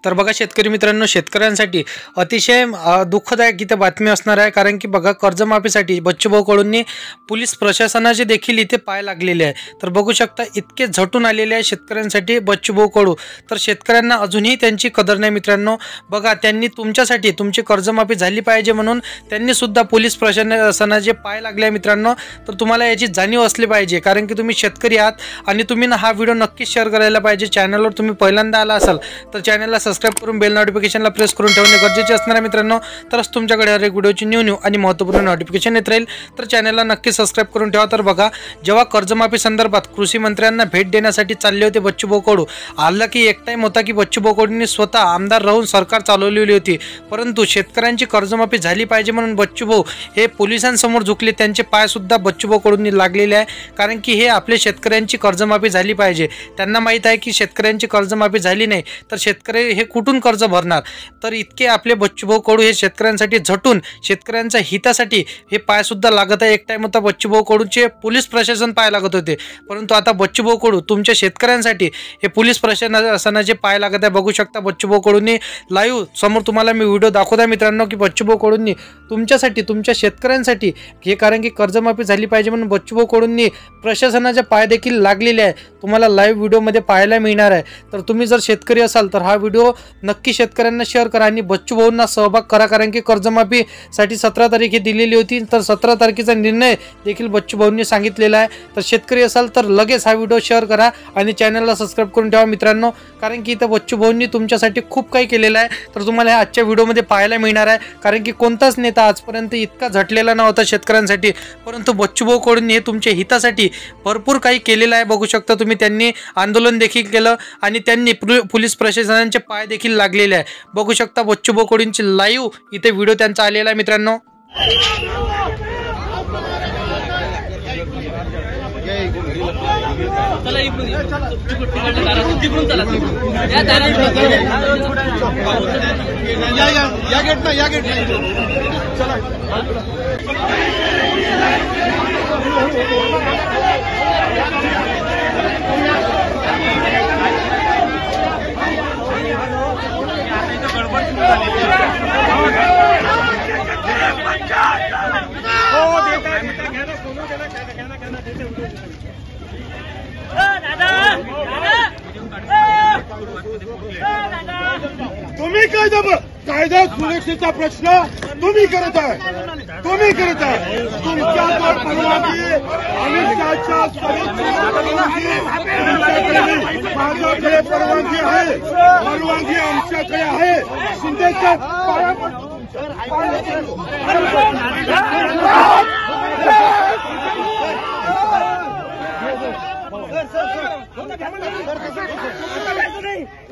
तर बघा शेतकरी मित्रांनो, शेतकऱ्यांसाठी अतिशय दुःखदायक इथे बातमी असणार आहे। कारण की बघा कर्जमाफीसाठी बच्चूभाऊ कडूंनी पोलीस प्रशासनाचे देखील इथे पाय लागलेले आहे। तर बघू शकता इतके झटून आलेले आहे शेतकऱ्यांसाठी बच्चूभाऊ कडू। तर शेतकऱ्यांना अजूनही त्यांची कदर नाही मित्रांनो। बघा त्यांनी तुमच्यासाठी तुमची कर्जमाफी झाली पाहिजे म्हणून त्यांनी सुद्धा पोलीस प्रशासनाचे पाय लागले मित्रांनो। तर तुम्हाला याची जाणीव असली पाहिजे, कारण की तुम्ही शेतकरी आहात आणि तुम्ही हा व्हिडिओ नक्कीच शेअर करायला पाहिजे। चॅनलवर तुम्ही पहिल्यांदा आला असाल तर चॅनलला सबस्क्राइब करून बेल नोटिफिकेशनला प्रेस करून ठेवणे गरजेचे असणार आहे मित्रांनो। तरच तुमच्याकडे हर एक व्हिडिओची न्यू आणि महत्त्वपूर्ण नोटिफिकेशन येत राहील। तर चॅनलला नक्की सबस्क्राइब करून ठेवा। तर बघा जेव्हा कर्जमाफी संदर्भात कृषी मंत्र्यांना भेट देण्यासाठी चालले होते बच्चूभाऊ कडू, आला की एक टाइम होता की बच्चूभाऊ कडूंनी स्वतः आमदार राहून सरकार चालवलेली होती, परंतु शेतकऱ्यांची कर्जमाफी झाली पाहिजे म्हणून बच्चूभाऊ हे पोलिसांसमोर झुकले। त्यांचे पाय सुद्धा बच्चूभाऊ कडूंनी लागलेले आहे, कारण की हे आपले शेतकऱ्यांची कर्जमाफी झाली पाहिजे। त्यांना माहित आहे की शेतकऱ्यांची कर्जमाफी झाली नाही तर शेतकरी हे कुठून कर्ज भरणार। तर इतके आपले बच्चूभाऊ कडू हे शेतकऱ्यांसाठी झटून शेतकऱ्यांच्या हितासाठी हे पाय सुद्धा लागत आहे। एक टाइम होता बच्चूभाऊ कडूचे पोलीस प्रशासन पाय लागत होते, परंतु आता बच्चूभाऊ कडू तुमच्या शेतकऱ्यांसाठी हे पोलीस प्रशासनाचे पाय लागत आहे। बघू शकता बच्चूभाऊ कडूंनी लाईव्ह समोर तुम्हाला मी व्हिडिओ दाखवत आहे मित्रांनो की बच्चूभाऊ कडूंनी तुमच्यासाठी तुमच्या शेतकऱ्यांसाठी हे, कारण की कर्जमाफी झाली पाहिजे म्हणून बच्चूभाऊ कडूंनी प्रशासनाचे पाय देखील लागलेले आहे। तुम्हाला लाईव्ह व्हिडिओमध्ये पाहायला मिळणार आहे। तर तुम्ही जर शेतकरी असाल तर हा व्हिडिओ नक्की शेतकऱ्यांना शेअर करा आणि बच्चूभाऊंना सहभाग करा, कारण की कर्जमाफीसाठी 17 तारीख ही दिलेली होती। तर 17 तारखेचा निर्णय देखील बच्चूभाऊंनी सांगितलेला आहे। तर शेतकरी असाल तर लगेच हा व्हिडिओ शेअर करा आणि चॅनलला सबस्क्राइब करून ठेवा मित्रांनो, कारण की इथं बच्चूभाऊंनी तुमच्यासाठी खूप काही केलेलं आहे। तर तुम्हाला आजच्या व्हिडिओमध्ये पाहायला मिळणार आहे, कारण की कोणताच नेता आजपर्यंत इतका झटलेला नव्हता शेतकऱ्यांसाठी, परंतु बच्चूभाऊ कडूंनी हे तुमच्या हितासाठी भरपूर काही केलेलं आहे। बघू शकता तुम्ही, त्यांनी आंदोलन देखील केलं आणि त्यांनी पोलीस प्रशासनाचे पाय देखील लागलेले आहे। बघू शकता बच्चूभाऊ कडूंची लाईव्ह इथे व्हिडिओ त्यांचा आलेला आहे मित्रांनो। तुम्ही कायदा सुरक्षेचा प्रश्न तुम्ही करत आहे, तुमच्याकडे परवानगी अमित शहाच्या माझ्याकडे परवानगी आहे, परवानगी आमच्याकडे आहे। शिंदेच्या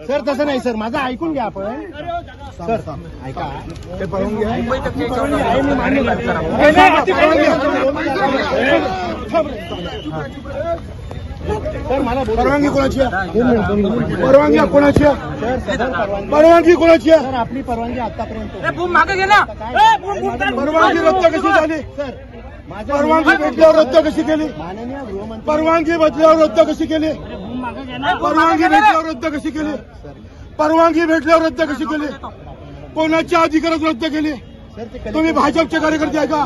सर तसं नाही सर, माझं ऐकून घ्या आपण। सर ऐका, ते परवानगी आहे, मी मान्य सर। मला परवानगी कोणाची आहे? परवानगी कोणाची आहे? परवानगी कोणाची आहे? सर आपली परवानगी आतापर्यंत मागे घे ना। परवानगी रद्द कशी झाली? सर परवानगी भेटल्यावर रद्द कशी केली? माननीय गृहमंत्री परवानगी भेटल्यावर रद्द कशी केली? परवानगी भेटल्यावर रद्द कशी केली? परवानगी भेटल्यावर रद्द कशी केली? कोणाच्या अधिकारात रद्द केली? तुम्ही भाजपचे कार्यकर्ते आहे का?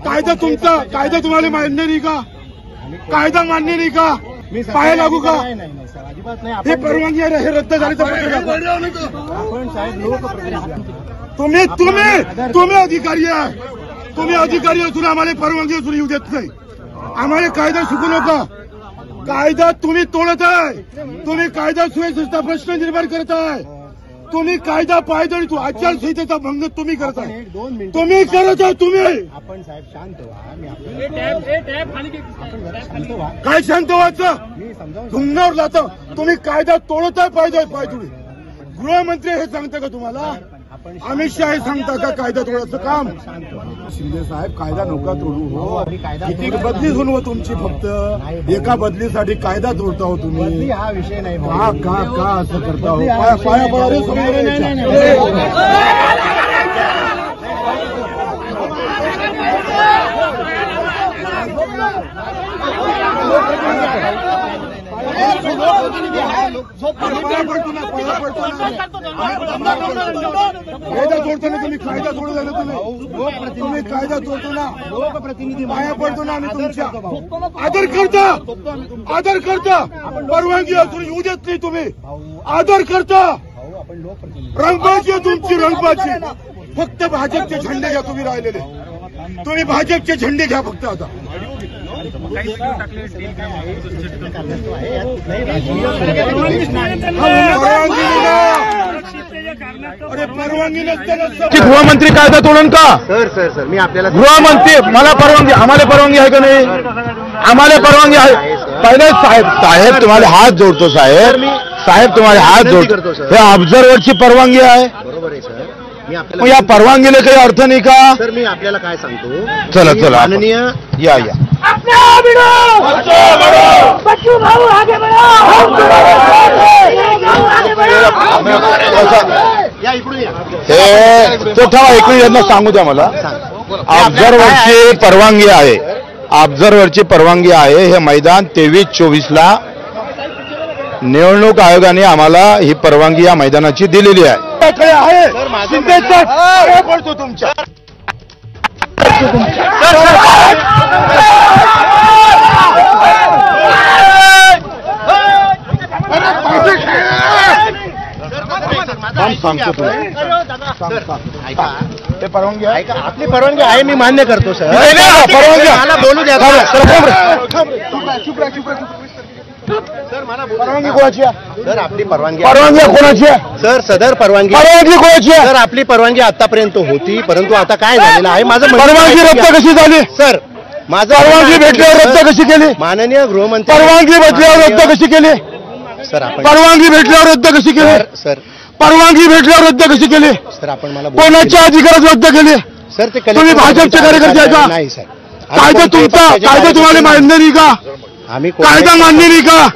कायदा तुमचा, कायदा तुम्हाला मान्य नाही का? कायदा मान्य नाही का? पाय लागू का? हे परवानगी आहे, हे रद्द झाली तर तुम्ही अधिकारी आहे, तुम्ही अधिकारी असून आम्हाला परवानगी असून येऊ देत नाही। आम्हाला कायदा शिकू नका। कायदा तुम्ही तोडत आहे, तुम्ही कायदा सुव्यवस्थेचा प्रश्न निर्माण करत आहे, तुम्ही कायदा पायदळी आचारसंहितेचा भंग तुम्ही करत आहे, तुम्ही करत आहे। तुम्ही आपण साहेब शांत व्हा, काय शांत व्हायचं? धुंगावर जातं, तुम्ही कायदा तोडत आहे, पायदळी। गृहमंत्री हे सांगतं का तुम्हाला? अमित शहा हे सांगता का कायदा तोडायचं काम? शिंदे साहेब कायदा नका तोडू हो, किती बदली होऊन हो तुमची, फक्त एका बदलीसाठी कायदा तोडता हो तुम्ही। हा विषय नाही का असं करता हो? पाया पडारे कायदा तोडतो ना तुम्ही, कायदा तोडू झालं तुम्ही कायदा तोडतो ना, लोकप्रतिनिधी पाया पडतो ना आम्ही तुमच्या, आदर करता परवानगी असून येऊ देत नाही तुम्ही, आदर करता रंगबाजी आहे तुमची, रंगबाजी फक्त भाजपचे झेंडे घ्या तुम्ही राहिलेले, तुम्ही भाजपचे झेंडे घ्या फक्त आता परवानगी नसताना गृहमंत्री कायदा तोडून का? सर मी आपल्याला गृहमंत्री मला परवानगी, आम्हाला परवानगी आहे का नाही? आम्हाला परवानगी आहे. पहिले साहेब तुम्हाला हात जोडतो साहेब तुम्हाला हात जोडतो. हे ऑब्झर्व्हरची परवानगी आहे. बरोबर आहे सर. मी मग आपल्याला या परवानगीला काही अर्थ नाही का? सर मी आपल्याला काय सांगतो, चला माननीय या इकडून या. हे तो ठेवा, एक यांना सांगू द्या मला. ऑब्झर्व्हरची परवानगी आहे, ऑब्झर्व्हरची परवानगी आहे. हे मैदान 23-24ला निवडणूक आयोगाने आम्हाला ही परवानगी या मैदानाची दिलेली आहे. पडतो तुमच्या सांगतो ते परवानगी आहे का? आपली परवानगी आहे, मी मान्य करतो सर. परवानगी मला बोलू द्या सर. मला परवानगी कोणाची आहे? सर आपली परवानगी परवानगी कोणाची आहे? सर सदर परवानगी कोणाची आहे? सर आपली परवानगी आतापर्यंत होती, परंतु आता काय झालेलं आहे, माझं परवानगी रद्द कशी झाली? सर माझं परवानगी भेटल्यावर रद्द कशी केली? माननीय गृहमंत्री परवानगी भेटल्यावर रद्द कशी केली? सर आपण परवानगी भेटल्यावर रद्द कशी केली? सर परवानगी भेटल्यावर रद्द कशी केली? सर आपण मला कोणाच्या अधिकारात रद्द केली? सर ते तुम्ही भाजपचे कार्यकर्ते आहे का? नाही सर. कायदा तुमचा, कायदा तुम्हाला मान्य नाही का? आम्ही कायदा मान्य नाही का?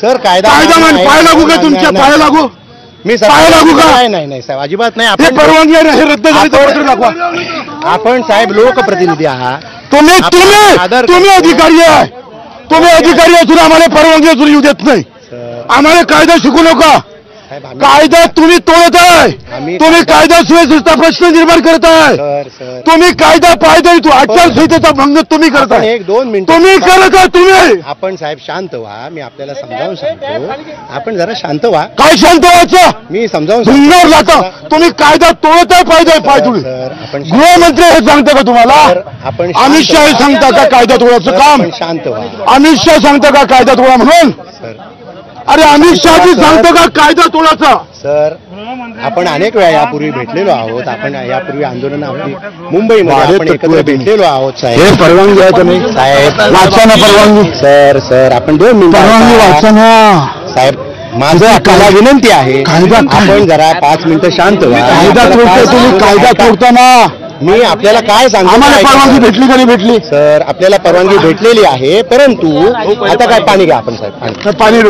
सर कायदा पाय लागू का तुमच्या? पाय लागू? मी पाय लागू का? नाही साहेब, अजिबात नाही. हे परवानगी आहे, हे रद्द झाली तर पत्र दाखवा. आपण साहेब लोकप्रतिनिधी आहात. तुम्ही अधिकारी आहे, तुम्ही अधिकारी असून आम्हाला परवानगी असून येऊ देत नाही. आम्हाला कायदा शिकू नका. कायदा तुम्ही तोडत आहे, तुम्ही कायदा सुव्यवस्थेचा प्रश्न निर्माण करत आहे. तुम्ही कायदा पायदळी आचारसंहितेचा भंग तुम्ही करताय. 1-2 मिनिट तुम्ही करत आहे. तुम्ही आपण साहेब शांत व्हा, मी आपल्याला समजावून सांगतो. आपण जरा शांत व्हा. काय शांत व्हायचं? मी समजावून भुंगावर लाता तुम्ही कायदा तोडत आहे. पायदळी आपण गृहमंत्री हे सांगता का तुम्हाला? आपण अमित शहा हे सांगता का कायदा तोडायचं काम? शांत व्हा. अमित शहा सांगता का कायदा तोडा म्हणून? अरे अमित शहाजी सांगतो का कायदा तोडायचा? सर आपण अनेक वेळा यापूर्वी भेटलेलो आहोत. आपण यापूर्वी आंदोलन आपली मुंबईमध्ये आपण एकत्र भेटलेलो आहोत साहेब. हे परवानगी आहे का नाही साहेब? वाचा ना परवानगी. सर आपण 2 मिनिट परवानगी वाचा ना साहेब. माझं आपल्याला विनंती आहे, आपण जरा 5 मिनिटं शांत व्हा. कायदा तोडताय तुम्ही, कायदा तोडताना. मी आपल्याला काय सांगतो, आम्हाला परवानगी भेटली का नाही भेटली? सर आपल्याला परवानगी भेटलेली आहे, परंतु आता काय पाणी घ्या आपण साहेब. पाणी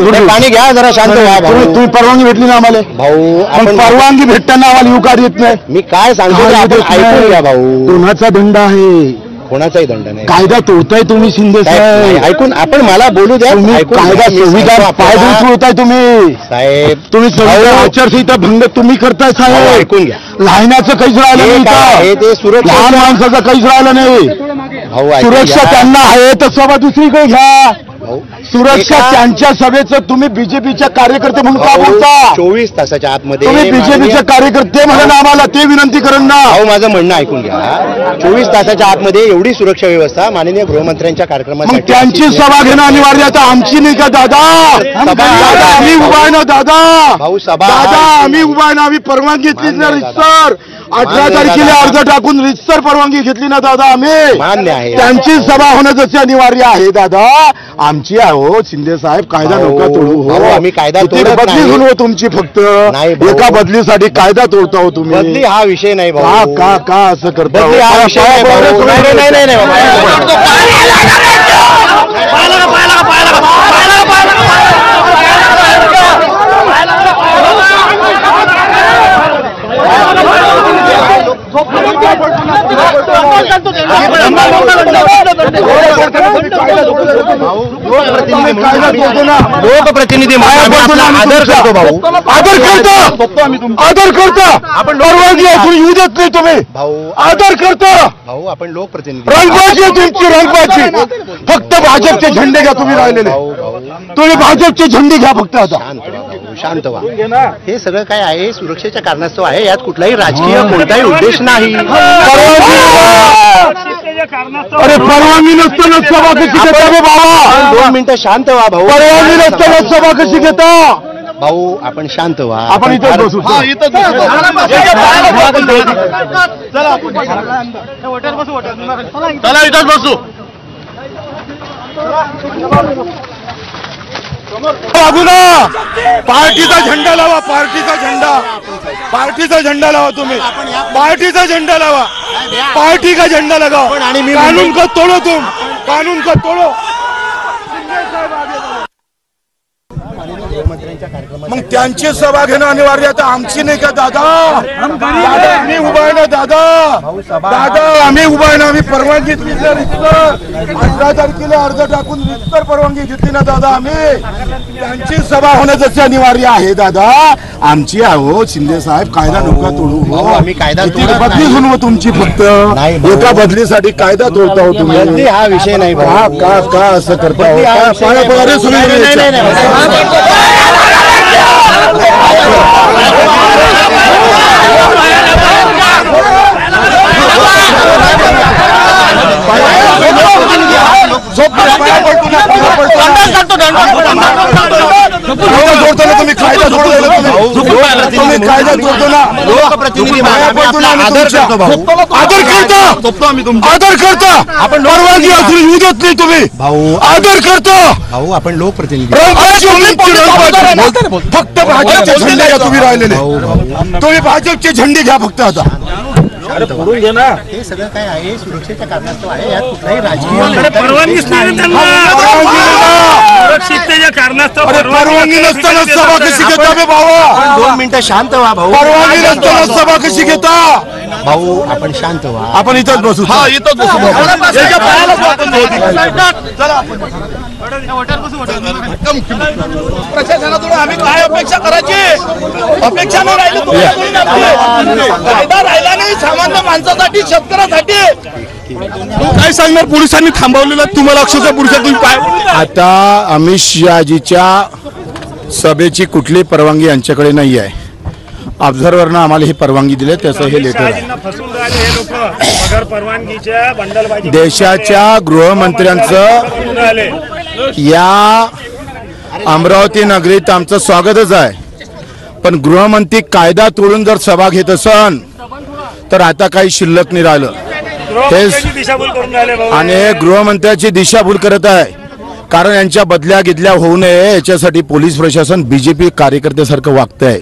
घ्या, जरा शांत व्हा. तुम्ही परवानगी भेटली ना आम्हाला भाऊ? आपण परवानगी भेटताना आम्हाला युकार येत नाही. मी काय सांगतो आपण ऐकून घ्या भाऊ. कोणाचा दंड आहे? कोणाचाही दंड नाही. कायदा तोडताय तुम्ही शिंदे साहेब. ऐकून आपण मला बोलू द्या. कायदा संविधान पायदळी तोडताय तुम्ही साहेब. तुम्ही संविधान आचारसंहिता भंग तुम्ही करताय साहेब. ऐकून घ्या. लहानाचं काहीच राहिलं नाही. ते सुरक्षा, लहान माणसाचं काहीच राहिलं नाही. भाऊ सुरक्षा त्यांना आहे तर सभा दुसरीकडे घ्या. सुरक्षा त्यांच्या सभेचं तुम्ही बीजेपीच्या कार्यकर्ते म्हणून का बोलता? 24 तासाच्या आतमध्ये तुम्ही बीजेपीचे कार्यकर्ते म्हणून आम्हाला ते विनंती करून ना. भाऊ माझं म्हणणं ऐकून घ्या. 24 तासाच्या आतमध्ये एवढी सुरक्षा व्यवस्था माननीय गृहमंत्र्यांच्या कार्यक्रमासाठी त्यांची सभा घेणं अनिवार्य आहे. आमची नाही का दादा? आम्ही उभा आहे ना दादा. भाऊ सभा दादा आम्ही उभा आहे ना. आम्ही परवानगी घेतली ना रितसर. 18 तारखेला अर्ज टाकून रितसर परवानगी घेतली ना दादा आम्ही. मान्य आहे. त्यांची सभा होणं जसे अनिवार्य आहे दादा. आमची आहे हो शिंदे साहेब. कायदा नका तोडू हो. आम्ही कायदा तोडत बदली नाही. हो तुमची फक्त एका बदलीसाठी कायदा तोडता हो तुम्ही. बदली हा विषय नाही का भाऊ. का का असं करता? बदली हा विषय नाही भाऊ. नाही लोकप्रतिनिधी म्हणून कायदा तोडतो ना. लोकप्रतिनिधी म्हणून आपला आदर करतो भाऊ. आदर करता आपण परवानगी असून येऊ देत नाही तुम्ही. भाऊ आदर करता भाऊ आपण लोकप्रतिनिधी. रंगबाजी आहे तुमची, रंगबाजी. फक्त भाजपचे झेंडे घ्या तुम्ही राहिलेले. तुम्ही भाजपचे झेंडे घ्या फक्त आता. शांत व्हा. हे सगळं काय आहे सुरक्षेच्या कारणास्तव आहे. यात कुठलाही राजकीय कोणताही उद्देश नाही. अरे परवानगी नसताना सभा कशी घेता रे बाबा? 2 मिनिटं शांत व्हा भाऊ. परवानगी नसताना सभा कशी घेता? भाऊ आपण शांत व्हा. आपण इथेच बसू. चला इथंच बसू. लागू ना. पार्टीचा झेंडा लावा. पार्टीचा झेंडा. पार्टीचा झेंडा लावा तुम्ही. पार्टीचा झेंडा लावा. पार्टी का झेंडा लगाओ. कानून को तोड़ो तुम. कानून को तोड़ो. मग त्यांची सभा घेणं अनिवार्य आता आमची नाही का दादा? दादा आम्ही उभा आहे ना दादा. दादा आम्ही उभा आहे ना. आम्ही परवानगी घेतली. 18 तारखेला अर्ज टाकून विस्तर परवानगी घेतली ना दादा आम्ही. त्यांची सभा होणं जसे अनिवार्य आहे दादा. आमची आहो शिंदे साहेब कायदा नका तोडू. आम्ही कायदा बदली सुनव तुमची फक्त एका बदलीसाठी कायदा तोडता हो तुम्ही. बदली हा विषय नाही भाऊ. का असं करता हो? पाया पगारे जोडताना तुम्ही कायदा तुम्ही कायदा तोडतो ना. लोकप्रतिनिधी आदर करतो भाऊ. आदर करता आपण परवानगी असून येऊ देत नाही तुम्ही. भाऊ आदर करता भाऊ आपण लोकप्रतिनिधी. फक्त भाजपचे झेंडे घ्या तुम्ही राहिलेले. तुम्ही भाजपचे झेंडे घ्या फक्त आता. हे सगळं काय आहे सुरक्षेच्या कारणास्तव आहे. यात कुठलाही राजकीय परवानगीच नाही त्यांना. सुरक्षिततेच्या कारणास्तव परवानगी नसताना सभा कशी घेता बे बाबा? 2 मिनिटं शांत व्हा भाऊ. परवानगी नसताना सभा कशी घेता? भाऊ आपण शांत व्हा. आपण इथंच बसू. हा इथंच बसू. प्रशासनाकडून आम्ही काय अपेक्षा करायची? अपेक्षा नाही राहिली. कायदा राहिला नाही सामान्य माणसासाठी, शेतकऱ्यासाठी. काय सांगणार? पोलिसांनी थांबवलेलं तुम्हाला अक्षरशः पोलिसांनी पाय. आता अमित शहाजीच्या सभेची कुठली परवानगी यांच्याकडे नाही आहे. ऑब्झर्व्हरनं आम्हाला ही परवानगी दिली. त्याचं हे लेटर आहे. फसून राहिले हे लोक बगैर परवानगीच्या बंडलबाजी. देशाच्या गृहमंत्र्यांचं या अमरावती नगरीत आमचं स्वागतच आहे. पण गृहमंत्री कायदा तोडून जर सभा घेत असन तर आता काही शिल्लक नाही राहिलं. आणि गृहमंत्र्याची दिशाभूल करत आहे. कारण यांच्या बदल्या गिदल्या होऊ नये याच्यासाठी पोलीस प्रशासन बीजेपी कार्यकर्त्यासारखं वागत आहे.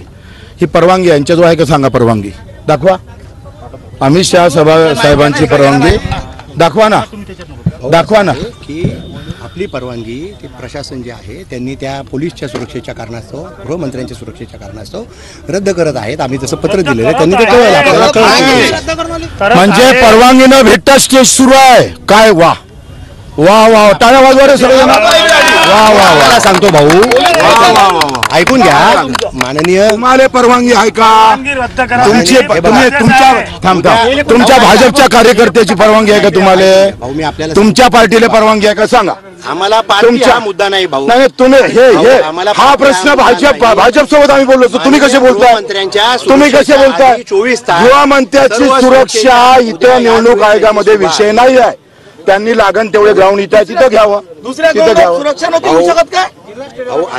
ही परवानगी यांच्याजवळ आहे का सांगा? परवानगी दाखवा. अमित शहा साहेबांची परवानगी दाखवा ना. दाखवा ना. की आपली परवानगी ते प्रशासन जे आहे त्यांनी त्या पोलीसच्या सुरक्षेच्या कारणास्तव, गृहमंत्र्यांच्या सुरक्षेच्या कारणास्तव रद्द करत आहेत. आम्ही तसं पत्र दिलेलं आहे. त्यांनी ते कळवलं आपल्याला. म्हणजे परवानगी न भेटता स्टेज सुरू आहे काय? वा वा वा. टाळ्या वाजवा सगळे. वा वा वा. सांगतो भाऊ ऐकून घ्या. माननीय तुम्हाला परवानगी आहे का? तुमच्या भाजपच्या कार्यकर्त्याची परवानगी आहे का तुम्हाला? भाऊ मी आपल्याला तुमच्या पार्टीला परवानगी आहे का सांगा? आम्हाला पार्टीचा मुद्दा नाही भाऊ. नाही तुम्ही हे हा प्रश्न भाजप सोबत आम्ही बोललो. तुम्ही कसे बोलताय? तुम्ही कसे बोलताय? 24 तास गृहमंत्र्याची सुरक्षा इथं निवडणूक आयोगामध्ये विषय नाही आहे. त्यांनी लागण तेवढे ग्राउंड इथं तिथं घ्यावं. तिथं घ्यावं. सुरक्षा नव्हती होऊ शकत काय?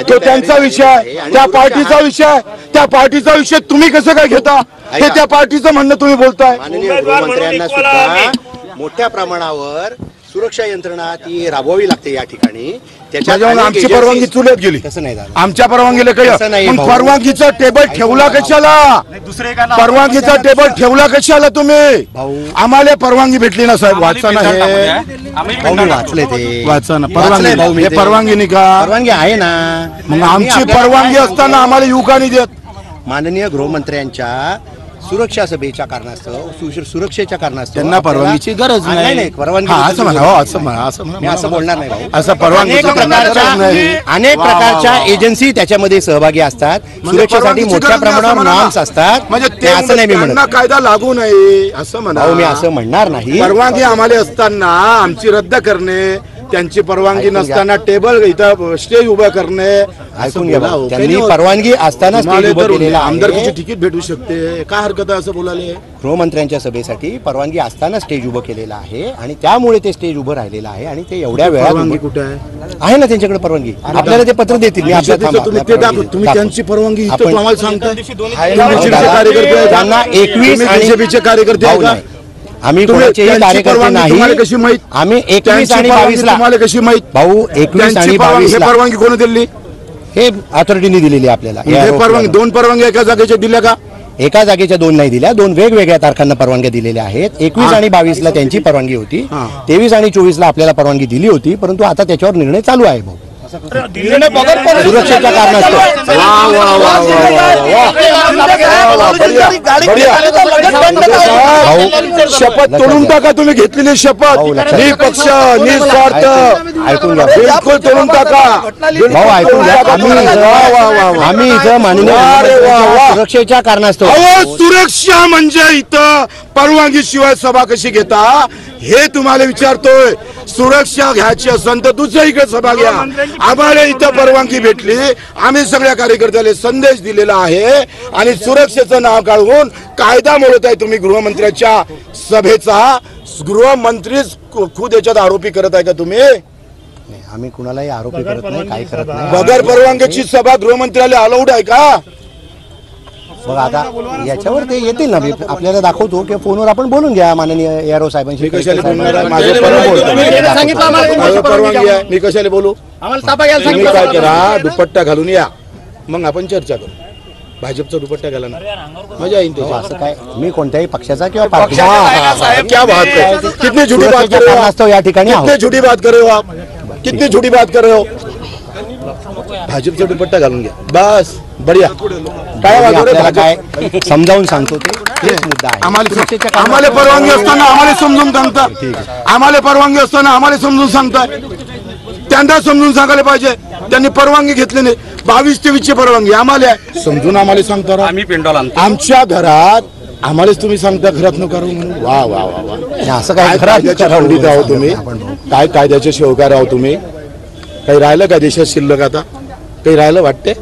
तो त्यांचा विषय आहे. त्या पार्टीचा विषय आहे. त्या पार्टीचा विषय तुम्ही कसं काय घेता? हे त्या पार्टीचं म्हणणं तुम्ही बोलताय. माननीय गृहमंत्र्यांना सुद्धा मोठ्या प्रमाणावर सुरक्षा यंत्रणा ती राबवावी लागते या ठिकाणी. त्याच्यावर आमची परवानगी चुलत गेली. तसं नाही झालं. आमच्या परवानगीला काही परवानगीचा टेबल ठेवला कशाला? परवानगीचा टेबल ठेवला कशाला तुम्ही? आम्हाला परवानगी भेटली ना साहेब. वाचा ना हे. वाचले ते. वाचा ना परवानगी. हे परवानगी नाही का? परवानगी आहे ना. मग आमची परवानगी असताना आम्हाला येऊ का नाही देत? माननीय गृहमंत्र्यांच्या सुरक्षा सभेच्या कारणास्तव सुरक्षेच्या कारणास्तव त्यांना परवानगीची गरज नाही. परवानगी असं म्हणा मी असं बोलणार नाही भाऊ. असं परवानगी अनेक प्रकारच्या एजन्सी त्याच्यामध्ये सहभागी असतात. सुरक्षेसाठी मोठ्या प्रमाणावर नॉर्म्स असतात. म्हणजे ते असं नाही मी म्हणत. कायदा लागू नये असं म्हणा. मी असं म्हणणार नाही. परवानगी आम्हाला असताना आमची रद्द करणे, त्यांची परवानगी नसताना टेबल इथं स्टेज उभं करणे, ऐकून घ्या. त्यांनी परवानगी असताना आमदारकीची तिकीट भेटू शकते, काय हरकत आहे असं बोलायला. गृहमंत्र्यांच्या सभेसाठी परवानगी असताना स्टेज उभं केलेलं आहे आणि त्यामुळे ते स्टेज उभं राहिलेलं आहे आणि ते एवढ्या वेळात परवानगी कुठे आहे ना त्यांच्याकडे परवानगी. आपल्याला ते पत्र देतील. तुम्ही त्यांची परवानगी आम्हाला सांगता. त्यांना 21 बीजेपीचे कार्यकर्ते आम्ही कोणाचेही कार्यकर्ते नाही. कशी माहित आम्ही 21 आणि 22 ला तुम्हाला कशी माहित भाऊ 21 आणि 22 ला परवानगी कोणी दिली? हे अथॉरिटीने दिलेली आपल्याला. परवानगी 2 परवानगी एका जागेच्या दिल्या का? एका जागेच्या 2 नाही दिल्या. 2 वेगवेगळ्या तारखांना परवानग्या दिलेल्या आहेत. 21 आणि 22 ला त्यांची परवानगी होती. 23 आणि 24 ला आपल्याला परवानगी दिली होती, परंतु आता त्याच्यावर निर्णय चालू आहे भाऊ. सुरक्षेच्या कारणास्तव. शपथ तोडून टाका. तुम्ही घेतलेली शपथ निपक्ष निस्वार्थ ऐकून घ्या. बिलकुल तोडून टाका भाऊ. ऐकून घ्या. आम्ही इथं माननीय सुरक्षेच्या कारणास्तव. सुरक्षा म्हणजे इथं परवानगी शिवाय सभा कशी घेता हे तुम्हाला विचारतोय. सुरक्षा घ्यायची असेल तर दुसऱ्या इकडे सभा घ्या. आम्हाला इथं परवानगी भेटली. आम्ही सगळ्या कार्यकर्त्याला संदेश दिलेला आहे आणि सुरक्षेचं नाव काढून कायदा मोडत आहे तुम्ही गृहमंत्र्यांच्या सभेचा. गृहमंत्रीच खुद याच्यात आरोपी करत आहे का तुम्ही? आम्ही कुणालाही आरोपी करत नाही, काही करत नाही. बगर परवानगीची सभा गृहमंत्र्याला अलाउड आहे का? बघ आता याच्यावर ते येतील ना. मी आपल्याला दाखवतो की फोनवर आपण बोलून घ्या माननीय यारो साहेबांशी. मी कशाला बोलू? तुम्ही काय करा, दुपट्टा घालून या, मग आपण चर्चा करू. भाजपचा दुपट्टा घाला ना, मजा येईल. असं काय मी कोणत्याही पक्षाचा किंवा क्या बात है, कितनी झूठी बात कर रहे हो या ठिकाणी. कितनी झूठी बात कर रहे हो आप, कितनी झूठी बात कर रहे हो. भाजपचा दुपट्टा घालून घ्या बस. बढिया. काय समजावून सांगतो तेच मुद्दा आहे. आम्हाला परवानगी असताना आम्हाला समजून सांगता. आम्हाला परवानगी असताना आम्हाला समजून सांगताय. त्यांना समजून सांगायला पाहिजे. त्यांनी परवानगी घेतली नाही. 22-23 ची परवानगी आम्हाला समजून आम्हाला सांगता. आम्ही पेंडॉल आमच्या घरात आम्हालाच तुम्ही सांगता घरात न करू म्हणून. वा वा वा वा. असं काय कायद्याच्या खंडित आहो तुम्ही, काय कायद्याचे शेवकार आहो तुम्ही. काही राहिलं का देशात शिल्लक? आता काही राहिलं वाटते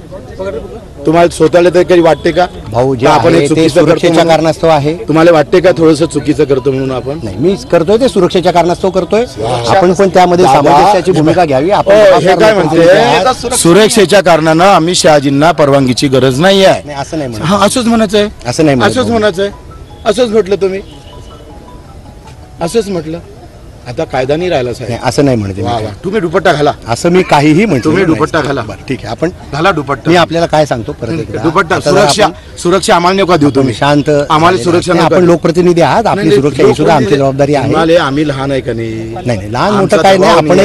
तुम्हाला स्वतःला तरी काही वाटते का भाऊ जे आपण सुरक्षेच्या कारणास्तव आहे? तुम्हाला वाटते का थोडंसं चुकीचं करतो म्हणून? आपण नाही, मी करतोय ते सुरक्षेच्या कारणास्तव करतोय. आपण पण त्यामध्ये सामंजस्याची भूमिका घ्यावी. आपण हे काय म्हणते, सुरक्षेच्या कारणानं आम्ही शहाजींना परवानगीची गरज नाही आहे असं नाही म्हणत. हा असंच म्हणायचंय. असं नाही असंच म्हणायचंय. असंच म्हटलं तुम्ही, असंच म्हटलं. आता कायदा नाही राहिला साहेब. असं नाही म्हणते. तुम्ही दुपट्टा घाला. असं मी काहीही म्हणतो. तुम्ही दुपट्टा घाला. ठीक आहे, आपण घाला दुपट्टा. मी आपल्याला काय सांगतो परत एकदा. दुपट्टा सुरक्षा आम्हाला नका देऊ तुम्ही. शांत आम्हाला सुरक्षा. आपण लोकप्रतिनिधी आहात. आपली सुरक्षा ही सुद्धा आमची जबाबदारी आहे. आम्ही लहान आहे का नाही? नाही, लहान मोठं काय नाही. आपण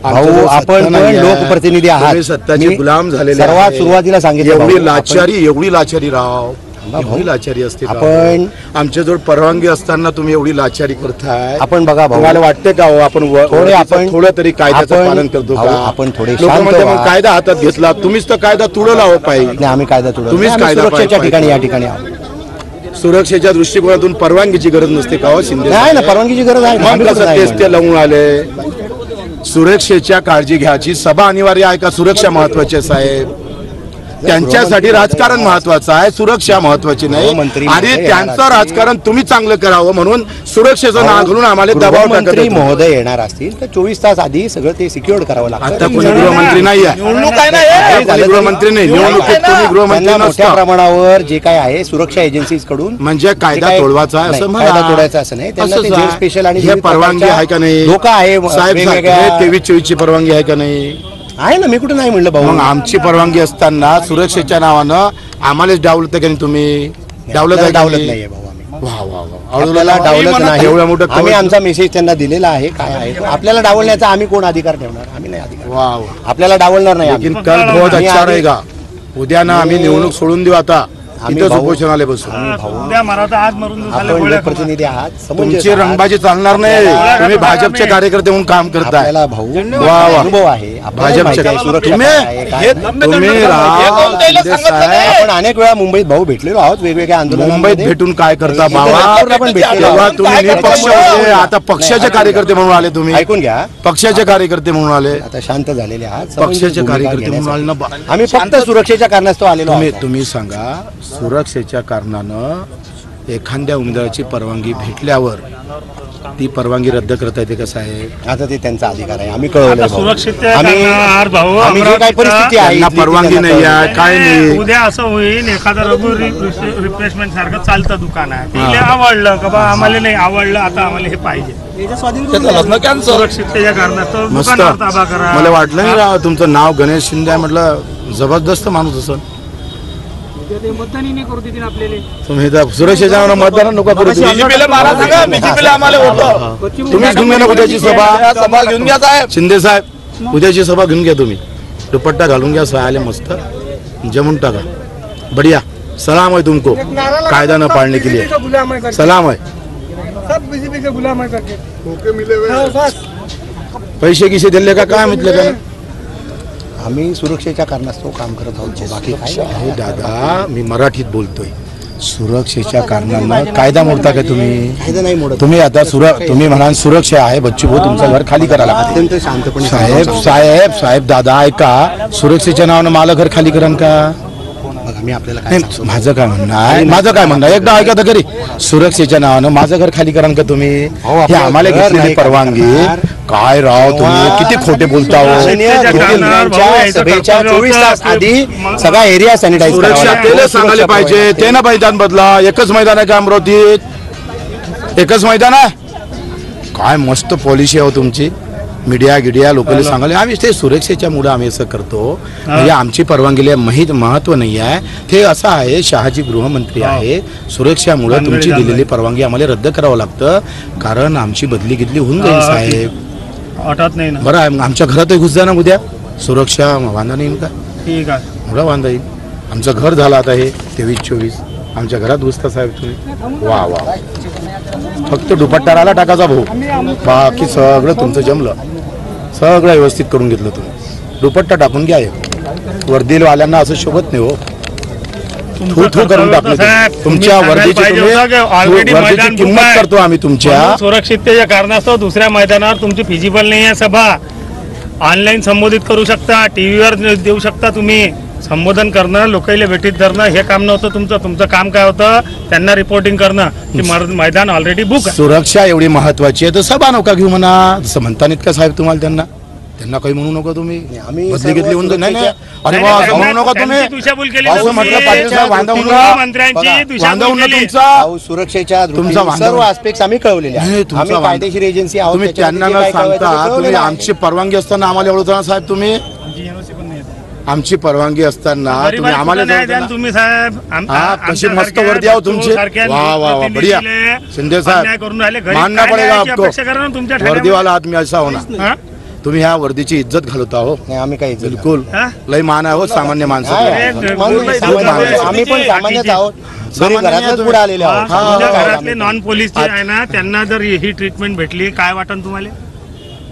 भाऊ आपण पण लोकप्रतिनिधी आहात. सत्ताचे गुलाम झालेले. सर्वात सुरुवातीला सांगितलं एवढी लाचारी राव. एवढी लाचारी असते आपण आमच्याजवळ परवानगी असताना तुम्ही एवढी लाचारी करताय. आपण बघा भाऊ, मला वाटते का आपण थोडं तरी कायद्याचं पालन करतो का? आपण थोडे कायदा हातात घेतला. तुम्हीच तर कायदा तुडवला हो पाहिजे. आम्ही कायदा तुडवला. तुम्हीच कायदा सुरक्षेच्या ठिकाणी या ठिकाणी सुरक्षेच्या दृष्टिकोनातून परवानगीची गरज नसते का हो शिंदे? नाही ना, परवानगीची गरज आहे. मग कसं तेच ते लावून आले. सुरक्षेच्या काळजी घ्यायची. सभा अनिवार्य आहे का? सुरक्षा महत्वाची आहे साहेब. त्यांच्यासाठी राजकारण महत्वाचं आहे, सुरक्षा महत्वाची नाही. आणि त्यांचं राजकारण तुम्ही चांगलं करावं म्हणून सुरक्षेचं नाव घालून आम्हाला दबाव मंत्री महोदय येणार असतील तर 24 तास आधी सगळं ते सिक्युअर करावं लागतं. आता कोणी गृहमंत्री नाही आहे. गृहमंत्री नाही. निवडणुकीत तुम्ही गृहमंत्री मोठ्या प्रमाणावर जे काय आहे सुरक्षा एजन्सीज कडून म्हणजे कायदा तोडवायचा आहे असं म्हणा. कायदा तोडायचा असं नाही. त्यांना स्पेशल आणि हे परवानगी आहे का नाही? धोका आहे साहेब. 23-24 ची परवानगी आहे का नाही? आहे ना. मी कुठे नाही म्हणलं भाऊ. मग आमची परवानगी असताना सुरक्षेच्या नावानं आम्हालाच डावलत का नाही? तुम्ही डावलत नाहीये भाऊ. आपल्याला डावलत नाही. एवढं मोठं आम्ही आमचा मेसेज त्यांना दिलेला आहे. काय आहे आपल्याला डावलण्याचा आम्ही कोण अधिकार ठेवणार? आम्ही नाही अधिकार. आपल्याला डावलणार नाही. कल बहुत अच्छा रहेगा. उद्या ना आम्ही निवडणूक सोडून देऊ. आता आम्ही तिथंच भाऊ- उपोषणाला बसू. उद्या मराठा आज मरून आपण लोकप्रतिनिधी आहात, समंजस तुमची आहात. रंगबाजी चालणार नाही. तुम्ही भाजपचे कार्यकर्ते म्हणून काम करताय. आपल्याला भाऊ वा. अनुभव आहे, आपल्याला माहिती आहे, सुरक्षा तुम्ही काय आहे, काय नाही. तुम्ही राव शिंदे साहेब, आपण अनेक वेळा मुंबईत भाऊ भेटलेलो आहोत वेगवेगळ्या मुंबईत आंदोलनामध्ये. भेटून काय करता बाबा? नागपूरला पण भेटलेलो तेव्हा आहोत. तुम्ही निपक्ष होते, आता पक्षाचे कार्यकर्ते म्हणून आले. तुम्ही ऐकून घ्या, पक्षाचे कार्यकर्ते म्हणून आले. आता शांत झालेले आहात. समंजस पक्षाचे भूमिका कार्यकर्ते म्हणून आले घेण्यासाठी. ना. आम्ही फक्त सुरक्षेच्या कारणास्तव आलेलो आहोत. तुम्ही सांगा, सुरक्षेच्या कारणानं एखाद्या उमेदवाराची परवानगी भेटल्यावर ती परवानगी रद्द करता येते कसं आहे? आता ते त्यांचा अधिकार आहे, आम्ही कळवलं सुरक्षितच्या आम्ही कारणावर भाऊ आम्ही जे काही परिस्थिती आहे त्यांना इथली परवानगी त्यांना नाही आहे, काय नाही. उद्या असं होईल एखादा रघु रिप्लेसमेंट सारखं चालतं दुकान आहे तिला आवडलं का बा आम्हाला नाही आवडलं आता आम्हाला हे पाहिजे सुरक्षिततेच्या कारणास्तव मस्त. दुकानावर ताबा करा. मला वाटलं नाही राव तुमचं नाव गणेश शिंदे आहे, म्हटलं जबरदस्त माणूस असं. तुम्ही तर सुरक्षेच्या नावानं मतदान नको करू. तुम्हीच घेऊन घ्या ना उद्याची सभा घेऊन घ्या साहेब. शिंदे साहेब उद्याची सभा घेऊन घ्या तुम्ही. दुपट्टा घालून घ्या, सहायला मस्त जमून टाका. बढ़िया. सलाम है तुमको कायदा न पाळने के लिए. सलाम है. पैसे किसे दिले का काय म्हटलं का? आम्ही सुरक्षेच्या कारणास्तव काम करत आहोत, बाकी काय नाही. अहो दादा, मी मराठीत बोलतोय. सुरक्षेच्या कारणानं कायदा मोडता का तुम्ही? कायदा नाही मोडत. तुम्ही आता तुम्ही म्हणाल सुरक्षा आहे, बच्चू भाऊ तुमचं घर खाली करायला लागते. अत्यंत शांतपणे साहेब दादा ऐका, सुरक्षेच्या नावानं मला घर खाली करण का? मग आम्ही आपल्याला काय नाही, सांगतो? माझं काय म्हणणं आहे एकदा ऐका तर खरी. सुरक्षेच्या नावानं माझं घर खाली करा का तुम्ही? अहो, हे आपलं आम्हाला घर घेतलेली नाही परवानगी करणार. काय राव तुम्ही किती खोटे बोलता हो. सभेच्या 24 तास आधी सगळा एरिया सॅनिटाईज सुरक्षा तेले सांगायला पाहिजे. ते ना मैदान बदला. एकच मैदान आहे का अमरावतीत? एकच मैदान आहे. काय मस्त पॉलिसी आहे हो तुमची. मीडिया गिडिया लोकांना सांगायला आम्ही ते सुरक्षेच्या मुळे आम्ही असं करतो. म्हणजे आमची परवानगीला महत्व नाही आहे. ते असं आहे, शहाजी गृहमंत्री आहे, सुरक्षामुळे तुमची दिलेली परवानगी आम्हाला रद्द करावं लागतं, कारण आमची बदली गिदली होऊन जाईल साहेब. वाटत नाही ना. बरं आहे, आमच्या घरातही घुस जा ना उद्या. सुरक्षा वांधा नाही का? ठीक आहे. एवढा वांधा येईल. आमचं घर झालं आता हे 23-24. आमच्या घरात घुसता साहेब तुम्ही. वा वा. फक्त दुपट्टा राहिला टाकाचा भाऊ, बाकी सगळं तुमचं जमलं. सगळं व्यवस्थित करून घेतलं तुम्ही. दुपट्टा टाकून घ्या. वर्दीवाल्यांना असं शोभत नाही हो. थू करून टाकले तुमच्या वर्दीची. वर्दीची किंमत करतो आम्ही तुमच्या. सुरक्षिततेच्या कारणास्तव दुसऱ्या मैदानावर तुमची फिजिबल नाही आहे सभा. ऑनलाईन संबोधित करू शकता, टीव्हीवर देऊ शकता तुम्ही. संबोधन करणं, लोकांना भेटीत धरणं हे काम नव्हतं तुमचं. तुमचं काम काय होतं? त्यांना रिपोर्टिंग करणं की मैदान ऑलरेडी बुक आहे. सुरक्षा एवढी महत्वाची आहे तर सभा नका घेऊ म्हणा. जसं म्हणता नाहीत का साहेब तुम्हाला? त्यांना काही म्हणू नका तुम्ही. आम्ही बदली घेतली होऊन नाही नाही. अरे नाही, वा, नाही, म्हणू नका तुम्ही. त्यांची दिशाभूल केली असं तुम्ही. म्हटलं पाटील साहेब, वांधा मंत्र्यांची बघा, दिशाभूल केली. तुमचा. भाऊ, सुरक्षेच्या तुमचा दृष्टीने वांधा सर्व नाही. आस्पेक्ट्स आम्ही कळवलेले नाही, आहेत. तुमचा आम्ही वांधा. कायदेशीर एजन्सी आहोत. तुम्ही त्याच्यामध्ये त्यांना जे न काय कळवायचं ते सांगता तुम्ही कळवलेलं आहे. आमची परवानगी असताना आम्हाला एवढं साहेब तुम्ही. आमची परवानगी असताना तुम्ही आम्हाला तुम्ही साहेब हा, कशी मस्त वर्दी आहो तुमची. वा वा वा, बढ़िया. शिंदे साहेब मानना पडेगा आपको. वर्दीवाला आदमी ऐसा होना. तुम्ही ह्या वर्दीची इज्जत घालता हो. नाही, आम्ही काही बिलकुल लय मान आहे हो सामान्य माणसं. आम्ही पण सामान्यच आहोत. घरातच पुढे आलेले आहोत. घरातले नॉन पोलीस जे आहे ना त्यांना जर ही ट्रीटमेंट भेटली काय वाटन तुम्हाला?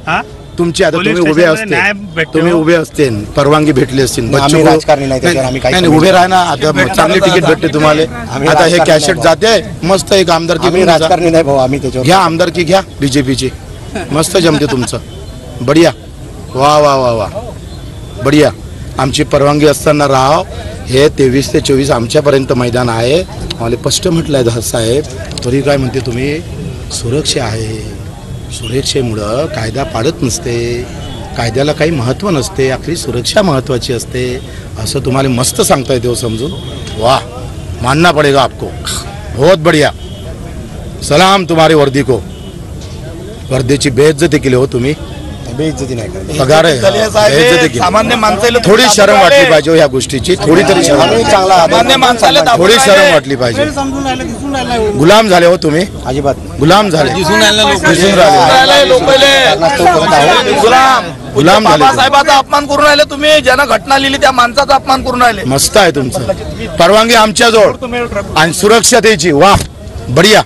हा, तुमची आता पोलीस तुम्ही उभे स्टेशनमध्ये असते, न्याय भेटतो. तुम्ही उभे असते, परवानगी भेटली असतील. नाही, आम्ही राजकारणी नाही, त्याच्यावर आम्ही काही नाही उभे राहा ना. आता चांगली तिकीट भेटते तुम्हाला. आम्ही आता हे राजकारणी कॅसेट नाही जाते मस्त. एक आमदारकी आम्ही घेऊन जा. राजकारणी नाही भाऊ. आम्ही त्याच्यावर घ्या आमदारकी घ्या बीजेपीची. मस्त जमते तुमचं. बढिया. वा वा वा वा, बढिया. आमची परवानगी असताना राव. हे 23 ते 24 आमच्यापर्यंत मैदान आहे. मला स्पष्ट म्हटलंय दास साहेब. तरी काय म्हणते तुम्ही? सुरक्षा आहे. सुरक्षेमुळं कायदा पाडत नसते. कायद्याला काही महत्त्व नसते. आपली सुरक्षा महत्त्वाची असते असं तुम्हाला मस्त सांगता येते हो समजून. वाह, मानना पडेगा आपको. बहुत बढ़िया. सलाम तुम्हारी वर्दी को. वर्दीची बेइज्जती केली हो तुम्ही. बेइज्जती नाही करत. पगार आहे, बेइज्जती केली. सामान्य माणसाला थोडी शरम वाटली पाहिजे ह्या गोष्टीची, थोडी तरी शरम, सामान्य माणसाला थोडी शरम वाटली पाहिजे. गुलाम झाले हो तुम्ही, अजिबात गुलाम झाले, दिसून राहिले, गुलाम झाले. बाबासाहेबांचा अपमान करून राहिले तुम्ही, ज्यानं घटना लिहिली त्या माणसाचा अपमान करून राहिले. मस्त आहे तुमचं, परवानगी आमच्याजवळ आणि सुरक्षतेची, वाह बढिया,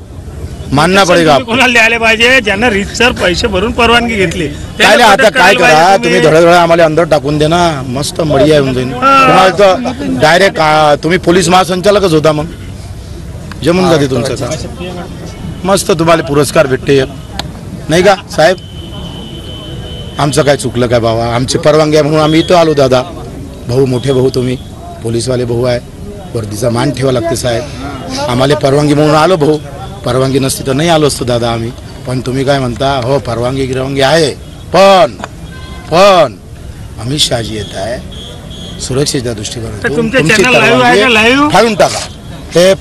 मानना पडेगा. कोणाला द्यायला पाहिजे ज्यांना रितसर पैसे भरून परवानगी घेतली. काय आता काय करा तुम्ही, धडधड आम्हाला अंदर टाकून दे ना, मस्त बढिया होऊन जाईल. तुम्हाला तर डायरेक्ट तुम्ही पोलीस महासंचालकच होता, मग जमून जाते तुमचं काम. मस्त तुम्हाला पुरस्कार भेटते नाही का साहेब. आमचं काय चुकलं काय बाबा, आमची परवानगी आहे म्हणून आम्ही इथं आलो. दादा भाऊ, मोठे भाऊ तुम्ही, पोलीसवाले भाऊ आहे, वर्दीचा मान ठेवा लागते साहेब. आम्हाला परवानगी म्हणून आलो भाऊ, परवानगी नसती तर नाही आलो असतो दादा आम्ही. पण तुम्ही काय म्हणता, हो परवानगी आहे, पण अमित शहाजी येत आहे सुरक्षेच्या दृष्टीकोनातून, तुमची परवानगी काढून टाका. हे